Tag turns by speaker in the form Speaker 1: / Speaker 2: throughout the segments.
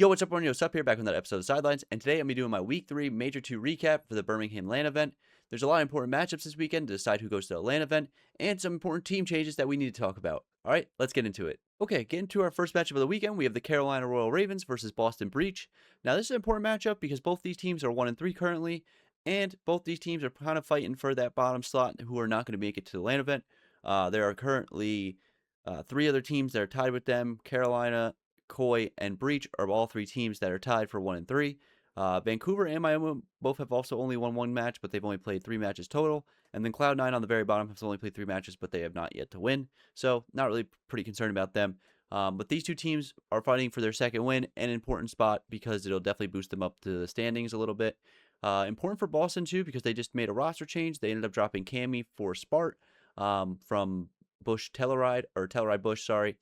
Speaker 1: Yo, what's up, everyone? Yo, what's up here? Back on that episode of Sidelines, and today I'm going to be doing my Week 3 Major 2 recap for the Birmingham LAN event. There's a lot of important matchups this weekend to decide who goes to the LAN event, and some important team changes that we need to talk about. Alright, let's get into it. Okay, getting to our first matchup of the weekend, we have the Carolina Royal Ravens versus Boston Breach. Now, this is an important matchup because both these teams are 1-3 currently, and both these teams are kind of fighting for that bottom slot who are not going to make it to the LAN event. There are currently 3 other teams that are tied with them: Carolina, Koi, and Breach are all 3 teams that are tied for 1-3. Vancouver and Miami both have also only won 1 match, but they've only played 3 matches total. And then Cloud9 on the very bottom has only played 3 matches, but they have not yet to win. So not really pretty concerned about them. But these 2 teams are fighting for their second win, an important spot because it'll definitely boost them up to the standings a little bit. Important for Boston too because they just made a roster change. They ended up dropping Cammy for Spart from Bush Telluride, or Telluride Bush, sorry.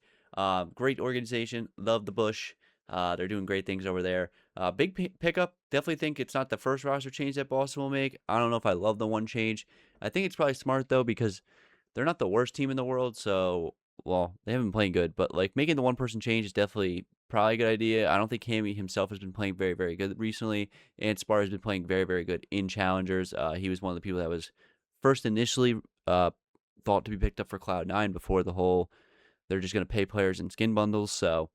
Speaker 1: Great organization. Love the Bush. They're doing great things over there. Big pickup. Definitely think it's not the first roster change that Boston will make. I don't know if I love the one change. I think it's probably smart, though, because they're not the worst team in the world. So, well, they haven't been playing good. But, like, making the one-person change is definitely probably a good idea. I don't think Cammy himself has been playing very, very good recently. And Spar has been playing very, very good in Challengers. He was one of the people that was first initially thought to be picked up for Cloud9 before the whole they're just going to pay players in skin bundles, so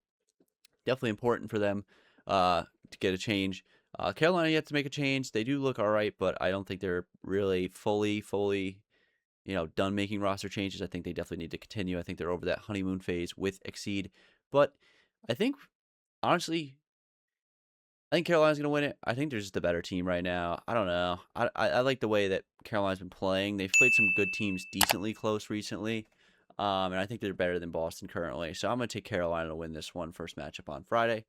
Speaker 1: definitely important for them to get a change. Carolina yet to make a change. They do look all right, but I don't think they're really fully, done making roster changes. I think they definitely need to continue. I think they're over that honeymoon phase with Exceed. But I think, honestly, I think Carolina's going to win it. I think they're just a better team right now. I don't know. I like the way that Carolina's been playing. They've played some good teams decently close recently. And I think they're better than Boston currently. So I'm going to take Carolina to win this one first matchup on Friday.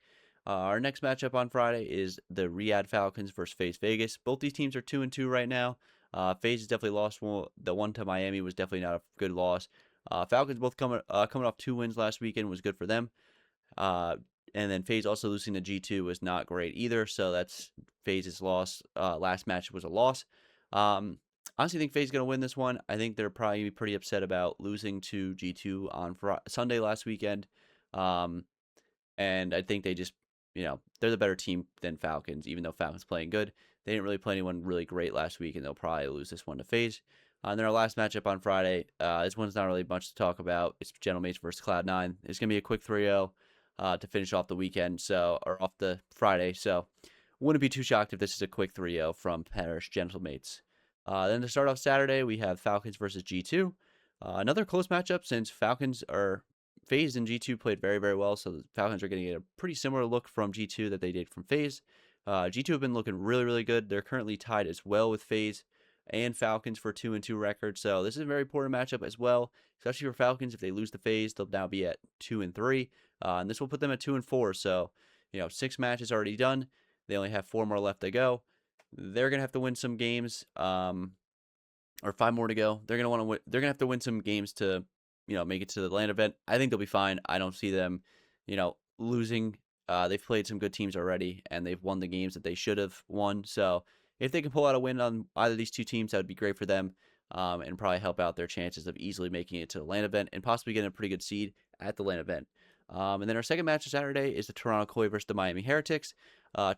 Speaker 1: Our next matchup on Friday is the Riyadh Falcons versus FaZe Vegas. Both these teams are 2-2 right now. FaZe has definitely lost one. The one to Miami was definitely not a good loss. Falcons both coming off 2 wins last weekend was good for them. And then FaZe also losing to G2 was not great either. So that's FaZe's loss. Last match was a loss. Honestly, think FaZe is going to win this one. I think they're probably pretty upset about losing to G2 on Sunday last weekend. And I think they just, they're the better team than Falcons, even though Falcons playing good. They didn't really play anyone really great last week, and they'll probably lose this one to FaZe. And then our last matchup on Friday, this one's not really much to talk about. It's Gentlemates versus Cloud9. It's going to be a quick 3-0 to finish off the weekend, or off the Friday. So wouldn't be too shocked if this is a quick 3-0 from Parish Gentlemates. Then to start off Saturday, we have Falcons versus G2. Another close matchup since FaZe and G2 played very, very well. So the Falcons are getting a pretty similar look from G2 that they did from FaZe. G2 have been looking really, really good. They're currently tied as well with FaZe and Falcons for 2-2 records. So this is a very important matchup as well, especially for Falcons. If they lose to FaZe, they'll now be at 2-3. And this will put them at 2-4. So, 6 matches already done. They only have 4 more left to go. They're gonna have to win some games, or 5 more to go. They're gonna want to win. They're gonna have to win some games to, make it to the LAN event. I think they'll be fine. I don't see them, losing. They've played some good teams already, and they've won the games that they should have won. So if they can pull out a win on either of these 2 teams, that would be great for them, and probably help out their chances of easily making it to the LAN event and possibly getting a pretty good seed at the LAN event. And then our second match of Saturday is the Toronto Koi versus the Miami Heretics.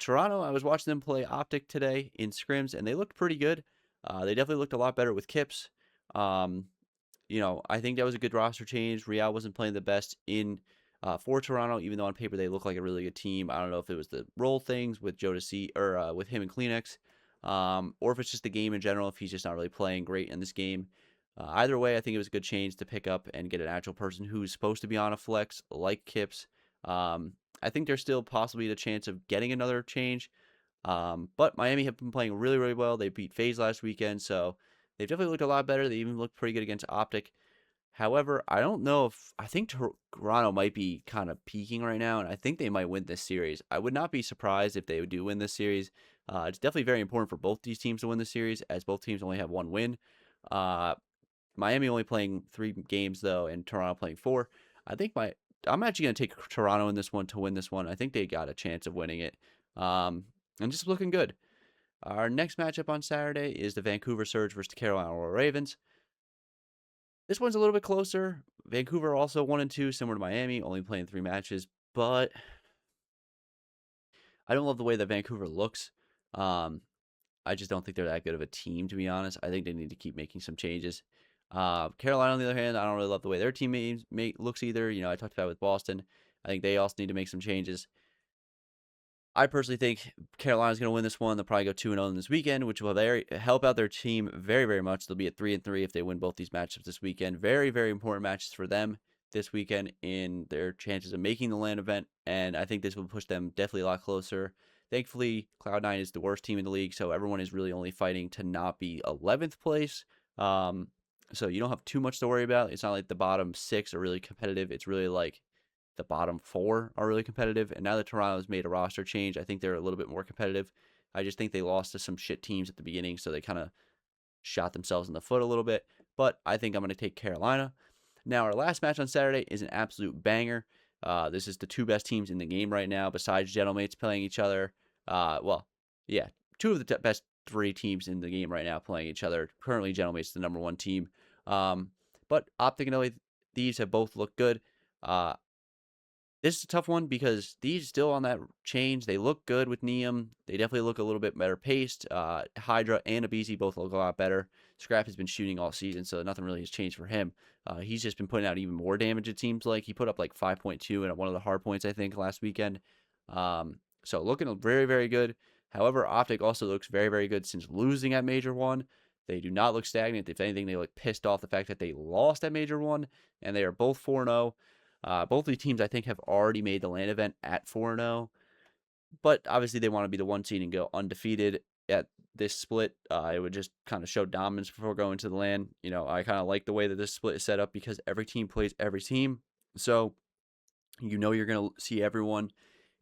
Speaker 1: Toronto, I was watching them play OpTic today in scrims, and they looked pretty good. They definitely looked a lot better with Kips. I think that was a good roster change. Real wasn't playing the best for Toronto, even though on paper they look like a really good team. I don't know if it was the role things with Jodeci or with him and Kleenex, or if it's just the game in general. If he's just not really playing great in this game. Either way, I think it was a good change to pick up and get an actual person who's supposed to be on a flex like Kips. I think there's still possibly the chance of getting another change. But Miami have been playing really, really well. They beat FaZe last weekend, so they've definitely looked a lot better. They even looked pretty good against OpTic. However, I don't know if I think Toronto might be kind of peaking right now, and I think they might win this series. I would not be surprised if they do win this series. It's definitely very important for both these teams to win the series, as both teams only have 1 win. Miami only playing 3 games though, and Toronto playing 4. I'm actually going to take Toronto in this one to win this one. I think they got a chance of winning it. And just looking good. Our next matchup on Saturday is the Vancouver Surge versus the Carolina Royal Ravens. This one's a little bit closer. Vancouver also 1-2, similar to Miami, only playing 3 matches. But I don't love the way that Vancouver looks. Um, I just don't think they're that good of a team, to be honest. I think they need to keep making some changes. Carolina, on the other hand, I don't really love the way their team looks either. I talked about it with Boston. I think they also need to make some changes. I personally think Carolina's going to win this one. They'll probably go 2-0 this weekend, which will help out their team very, very much. They'll be at 3-3 if they win both these matchups this weekend. Very, very important matches for them this weekend in their chances of making the LAN event, and I think this will push them definitely a lot closer. Thankfully, Cloud9 is the worst team in the league, so everyone is really only fighting to not be 11th place. So you don't have too much to worry about. It's not like the bottom 6 are really competitive. It's really like the bottom 4 are really competitive. And now that Toronto's made a roster change, I think they're a little bit more competitive. I just think they lost to some shit teams at the beginning, so they kind of shot themselves in the foot a little bit. But I think I'm going to take Carolina. Now, our last match on Saturday is an absolute banger. This is the two best teams in the game right now, besides Gentlemates playing each other. Two of the best 3 teams in the game right now playing each other. Currently, Gentlemates the number 1 team. But OpTic and Thieves have both looked good. This is a tough one because these still on that change. They look good with Neum. They definitely look a little bit better paced. Hydra and Abizi both look a lot better. Scrap has been shooting all season, so nothing really has changed for him. He's just been putting out even more damage, it seems like. He put up like 5.2 at one of the hard points, I think, last weekend. So looking very, very good. However, OpTic also looks very, very good since losing at Major 1. They do not look stagnant. If anything, they look pissed off the fact that they lost at Major 1, and they are both 4-0. Both of these teams, I think, have already made the LAN event at 4-0. But obviously, they want to be the 1 seed and go undefeated at this split. It would just kind of show dominance before going to the LAN. I kind of like the way that this split is set up because every team plays every team. So, you're going to see everyone.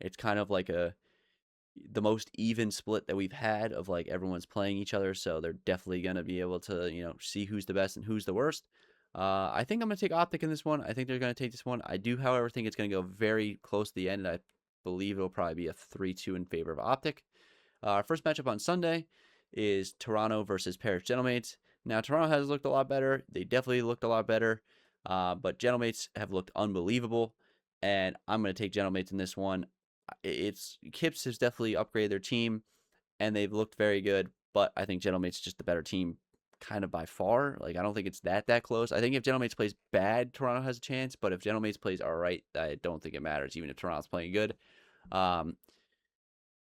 Speaker 1: It's kind of like the most even split that we've had of like everyone's playing each other. So, they're definitely going to be able to, see who's the best and who's the worst. I think I'm going to take OpTic in this one. I think they're going to take this one. I do, however, think it's going to go very close to the end, and I believe it'll probably be a 3-2 in favor of OpTic. Our first matchup on Sunday is Toronto versus Paris Gentlemates. Now, Toronto has looked a lot better. They definitely looked a lot better, but Gentlemates have looked unbelievable, and I'm going to take Gentlemates in this one. Kips has definitely upgraded their team, and they've looked very good, but I think Gentlemates is just the better team kind of by far. Like, I don't think it's that close. I think if Gentlemates plays bad, Toronto has a chance, but if Gentlemates plays all right, I don't think it matters, even if Toronto's playing good.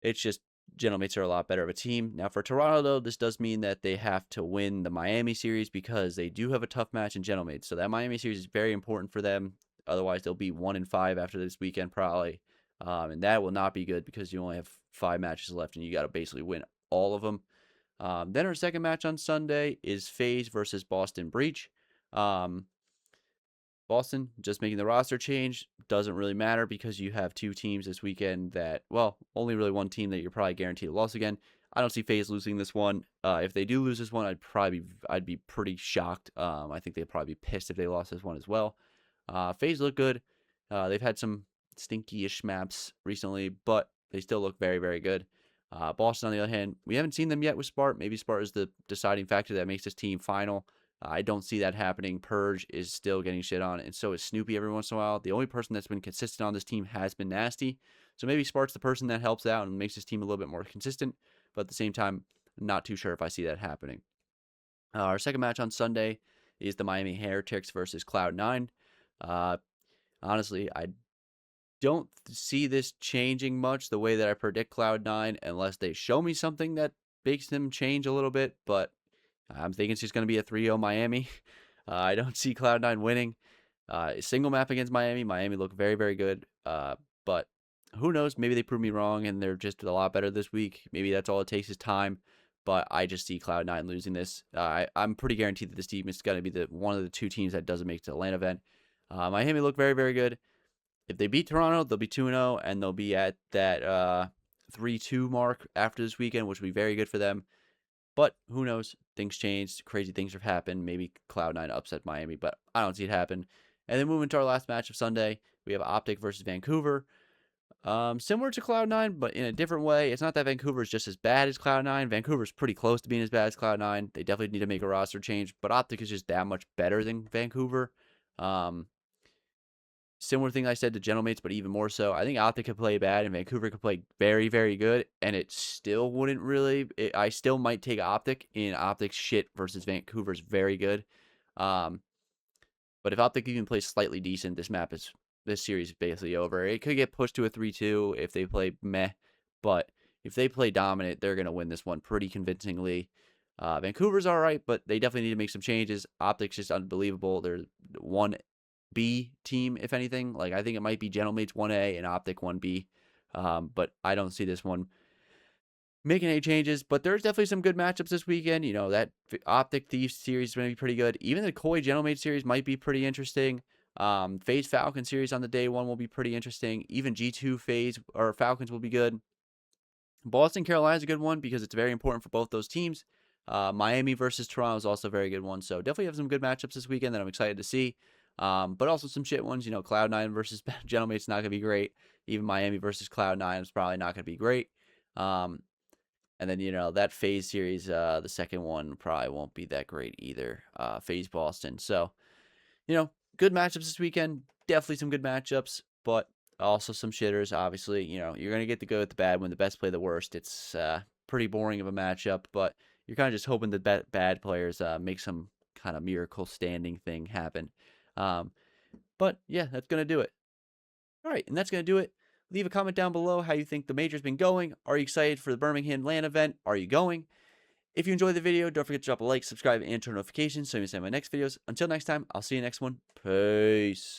Speaker 1: It's just Gentlemates are a lot better of a team. Now, for Toronto, though, this does mean that they have to win the Miami series because they do have a tough match in Gentlemates. So that Miami series is very important for them. Otherwise, they'll be 1-5 after this weekend, probably. And that will not be good because you only have 5 matches left and you got to basically win all of them. Then our second match on Sunday is FaZe versus Boston Breach. Boston just making the roster change doesn't really matter because you have 2 teams this weekend that, only really 1 team that you're probably guaranteed a loss again. I don't see FaZe losing this one. If they do lose this one, I'd be pretty shocked. I think they'd probably be pissed if they lost this one as well. FaZe look good. They've had some stinky-ish maps recently, but they still look very, very good. Boston, on the other hand, we haven't seen them yet with Spart. Maybe Spart is the deciding factor that makes this team final. I don't see that happening. Purge is still getting shit on, and so is Snoopy every once in a while. The only person that's been consistent on this team has been Nasty. So maybe Spart's the person that helps out and makes this team a little bit more consistent. But at the same time, not too sure if I see that happening. Our second match on Sunday is the Miami Heretics versus Cloud9. Honestly, I don't see this changing much the way that I predict Cloud9 unless they show me something that makes them change a little bit, but I'm thinking it's just going to be a 3-0 Miami. I don't see Cloud9 winning. Single map against Miami. Miami look very, very good, but who knows? Maybe they prove me wrong and they're just a lot better this week. Maybe that's all it takes is time, but I just see Cloud9 losing this. I'm pretty guaranteed that this team is going to be one of the 2 teams that doesn't make the LAN event. Miami look very, very good. If they beat Toronto, they'll be 2-0, and they'll be at that 3-2 mark after this weekend, which will be very good for them. But who knows? Things change. Crazy things have happened. Maybe Cloud9 upset Miami, but I don't see it happen. And then moving to our last match of Sunday, we have OpTic versus Vancouver. Similar to Cloud9, but in a different way. It's not that Vancouver is just as bad as Cloud9. Vancouver's pretty close to being as bad as Cloud9. They definitely need to make a roster change, but OpTic is just that much better than Vancouver. Similar thing I said to Gentlemates, but even more so. I think OpTic could play bad and Vancouver could play very, very good, and it still wouldn't really. I still might take OpTic in OpTic's shit versus Vancouver's very good. Um, but if OpTic even plays slightly decent, this series is basically over. It could get pushed to a 3-2 if they play meh, but if they play dominant, they're gonna win this one pretty convincingly. Vancouver's all right, but they definitely need to make some changes. OpTic's just unbelievable. They're 1B team, if anything. Like, I think it might be Gentlemates 1A and OpTic 1B. But I don't see this one making any changes. But there's definitely some good matchups this weekend. You know, that OpTic Thieves series is going to be pretty good. Even the Koi Gentlemate series might be pretty interesting. FaZe Falcon series on the day one will be pretty interesting. Even G2 FaZe or Falcons will be good. Boston Carolina is a good one because it's very important for both those teams. Miami versus Toronto is also a very good one. So definitely have some good matchups this weekend that I'm excited to see. But also some shit ones. You know, Cloud9 versus Gentlemate's not going to be great. Even Miami versus Cloud9 is probably not going to be great. And then, you know, that FaZe series, the second one probably won't be that great either. FaZe Boston. So, you know, good matchups this weekend. Definitely some good matchups, but also some shitters. Obviously, you know, you're going to get the good with the bad when the best play the worst. It's pretty boring of a matchup, but you're kind of just hoping the bad players make some kind of miracle standing thing happen. But yeah, that's going to do it. All right, and that's going to do it. Leave a comment down below how you think the major's been going. Are you excited for the Birmingham LAN event? Are you going? If you enjoyed the video, don't forget to drop a like, subscribe, and turn notifications so you can see my next videos. Until next time, I'll see you next one. Peace.